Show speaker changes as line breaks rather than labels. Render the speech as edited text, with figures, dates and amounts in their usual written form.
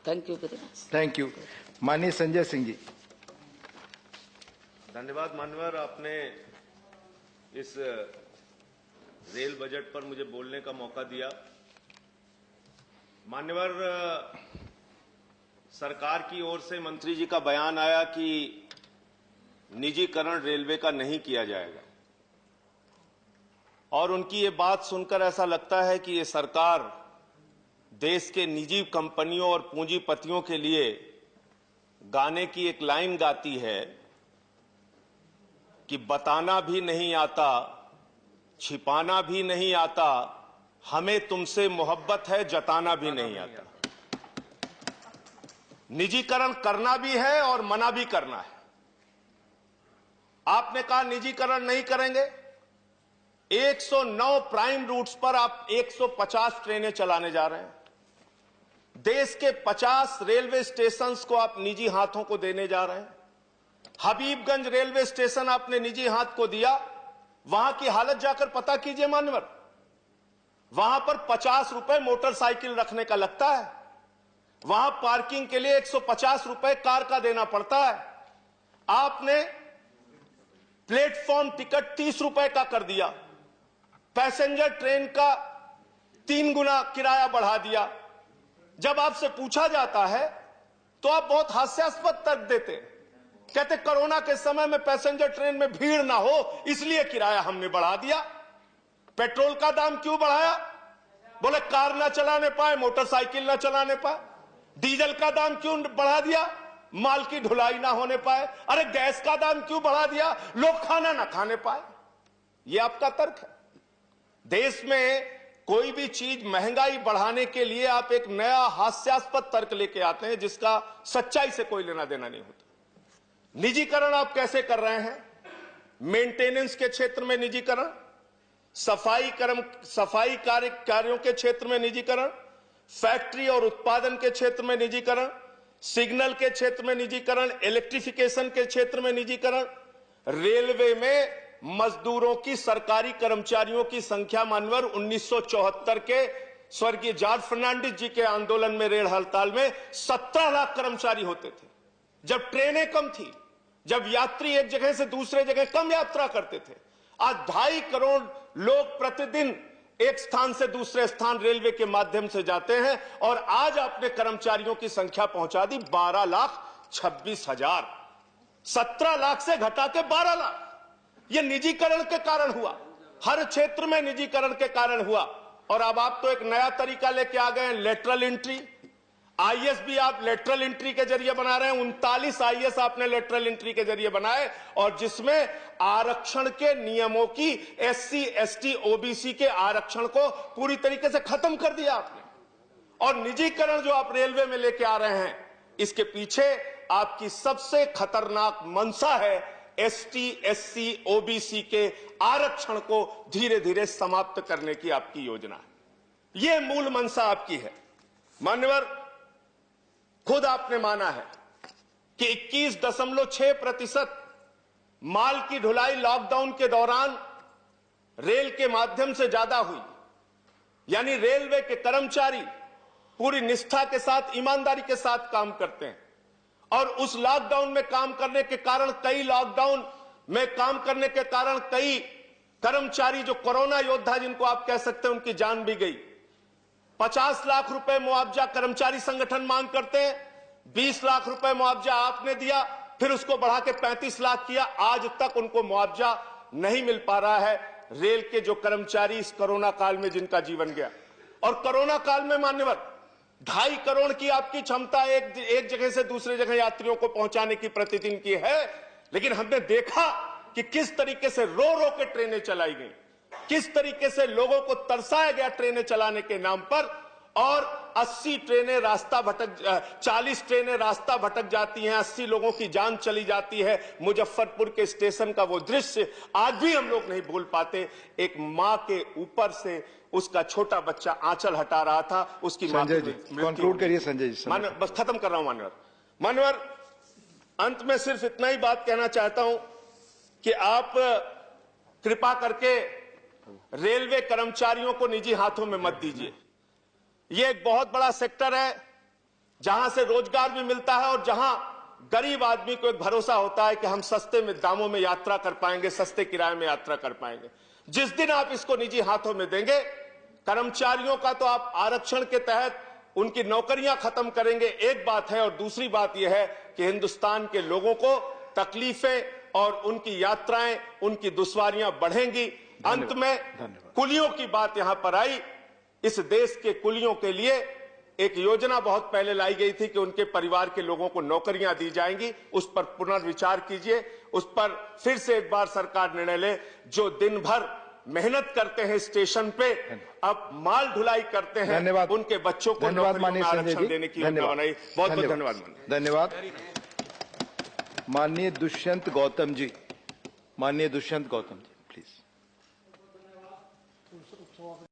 Thank you very much.
Thank you. माननीय संजय सिंह जी।
धन्यवाद मान्यवर, आपने इस रेल बजट पर मुझे बोलने का मौका दिया। मान्यवर, सरकार की ओर से मंत्री जी का बयान आया कि निजीकरण रेलवे का नहीं किया जाएगा, और उनकी ये बात सुनकर ऐसा लगता है कि ये सरकार देश के निजी कंपनियों और पूंजीपतियों के लिए गाने की एक लाइन गाती है कि बताना भी नहीं आता, छिपाना भी नहीं आता, हमें तुमसे मोहब्बत है, जताना भी नहीं आता। निजीकरण करना भी है और मना भी करना है। आपने कहा निजीकरण नहीं करेंगे। 109 प्राइम रूट्स पर आप 150 ट्रेनें चलाने जा रहे हैं। देश के 50 रेलवे स्टेशंस को आप निजी हाथों को देने जा रहे हैं। हबीबगंज रेलवे स्टेशन आपने निजी हाथ को दिया। वहां की हालत जाकर पता कीजिए मान्यवर, वहां पर 50 रुपए मोटरसाइकिल रखने का लगता है। वहां पार्किंग के लिए 150 रुपए कार का देना पड़ता है। आपने प्लेटफॉर्म टिकट 30 रुपए का कर दिया। पैसेंजर ट्रेन का 3 गुना किराया बढ़ा दिया। जब आपसे पूछा जाता है तो आप बहुत हास्यास्पद तर्क देते हैं। कहते कोरोना के समय में पैसेंजर ट्रेन में भीड़ ना हो इसलिए किराया हमने बढ़ा दिया। पेट्रोल का दाम क्यों बढ़ाया? बोले कार ना चलाने पाए, मोटरसाइकिल ना चलाने पाए। डीजल का दाम क्यों बढ़ा दिया? माल की ढुलाई ना होने पाए। अरे गैस का दाम क्यों बढ़ा दिया? लोग खाना ना खाने पाए। यह आपका तर्क है। देश में कोई भी चीज महंगाई बढ़ाने के लिए आप एक नया हास्यास्पद तर्क लेके आते हैं जिसका सच्चाई से कोई लेना देना नहीं होता। निजीकरण आप कैसे कर रहे हैं? मेंटेनेंस के क्षेत्र में निजीकरण, सफाई कार्यों के क्षेत्र में निजीकरण, फैक्ट्री और उत्पादन के क्षेत्र में निजीकरण, सिग्नल के क्षेत्र में निजीकरण, इलेक्ट्रिफिकेशन के क्षेत्र में निजीकरण। रेलवे में मजदूरों की, सरकारी कर्मचारियों की संख्या मानवर 1974 के स्वर्गीय जॉर्ज फर्नांडिस जी के आंदोलन में रेल हड़ताल में 17 लाख कर्मचारी होते थे। जब ट्रेनें कम थी, जब यात्री एक जगह से दूसरे जगह कम यात्रा करते थे। आज 2.5 करोड़ लोग प्रतिदिन एक स्थान से दूसरे स्थान रेलवे के माध्यम से जाते हैं, और आज आपने कर्मचारियों की संख्या पहुंचा दी 12,26,000। 17 लाख से घटा के 12 लाख। यह निजीकरण के कारण हुआ, हर क्षेत्र में निजीकरण के कारण हुआ। और अब आप तो एक नया तरीका लेके आ गए हैं, लेटरल एंट्री। आईएएस भी आप लेटरल एंट्री के जरिए बना रहे हैं। 39 आईएएस आपने लेटरल एंट्री के जरिए बनाए, और जिसमें आरक्षण के नियमों की, एससी, एसटी, ओबीसी के आरक्षण को पूरी तरीके से खत्म कर दिया आपने। और निजीकरण जो आप रेलवे में लेके आ रहे हैं, इसके पीछे आपकी सबसे खतरनाक मंशा है एसटी, एससी, ओबीसी के आरक्षण को धीरे धीरे समाप्त करने की आपकी योजना है। यह मूल मंशा आपकी है। मान्यवर, खुद आपने माना है कि 21.6% माल की ढुलाई लॉकडाउन के दौरान रेल के माध्यम से ज्यादा हुई। यानी रेलवे के कर्मचारी पूरी निष्ठा के साथ, ईमानदारी के साथ काम करते हैं, और उस लॉकडाउन में काम करने के कारण, कई कर्मचारी जो कोरोना योद्धा जिनको आप कह सकते हैं, उनकी जान भी गई। 50 लाख रुपए मुआवजा कर्मचारी संगठन मांग करते हैं। 20 लाख रुपए मुआवजा आपने दिया, फिर उसको बढ़ा के 35 लाख किया। आज तक उनको मुआवजा नहीं मिल पा रहा है। रेल के जो कर्मचारी इस कोरोना काल में जिनका जीवन गया, और कोरोना काल में मान्यवर 2.5 करोड़ की आपकी क्षमता एक जगह से दूसरे जगह यात्रियों को पहुंचाने की प्रतिदिन की है। लेकिन हमने देखा कि किस तरीके से रो रो के ट्रेनें चलाई गई, किस तरीके से लोगों को तरसाया गया ट्रेनें चलाने के नाम पर, और 40 ट्रेनें रास्ता भटक जाती हैं, 80 लोगों की जान चली जाती है। मुजफ्फरपुर के स्टेशन का वो दृश्य आज भी हम लोग नहीं भूल पाते। एक मां के ऊपर से उसका छोटा बच्चा आंचल हटा रहा था, उसकी मां की
कंक्लूड करिए संजय जी।
बस खत्म कर रहा हूं मान्यवर। अंत में सिर्फ इतना ही बात कहना चाहता हूं कि आप कृपा करके रेलवे कर्मचारियों को निजी हाथों में मत दीजिए। यह एक बहुत बड़ा सेक्टर है। जहां से रोजगार भी मिलता है और जहां गरीब आदमी को एक भरोसा होता है कि हम सस्ते में दामों में यात्रा कर पाएंगे, सस्ते किराए में यात्रा कर पाएंगे। जिस दिन आप इसको निजी हाथों में देंगे, कर्मचारियों का तो आप आरक्षण के तहत उनकी नौकरियां खत्म करेंगे, एक बात है, और दूसरी बात यह है कि हिंदुस्तान के लोगों को तकलीफें और उनकी यात्राएं, उनकी दुश्वारियां बढ़ेंगी। अंत में कुलियों की बात यहां पर आई। इस देश के कुलियों के लिए एक योजना बहुत पहले लाई गई थी कि उनके परिवार के लोगों को नौकरियां दी जाएंगी। उस पर पुनर्विचार कीजिए, उस पर फिर से एक बार सरकार निर्णय ले। जो दिन भर मेहनत करते हैं स्टेशन पे, अब माल ढुलाई करते हैं,
धन्यवाद।
उनके बच्चों को
धन्यवाद
नौकरियों में
माननीय संजय
आरक्षण
जी।
देने की योजना बनाई। बहुत बहुत धन्यवाद।
धन्यवाद। माननीय दुष्यंत गौतम जी, माननीय दुष्यंत गौतम जी, प्लीज।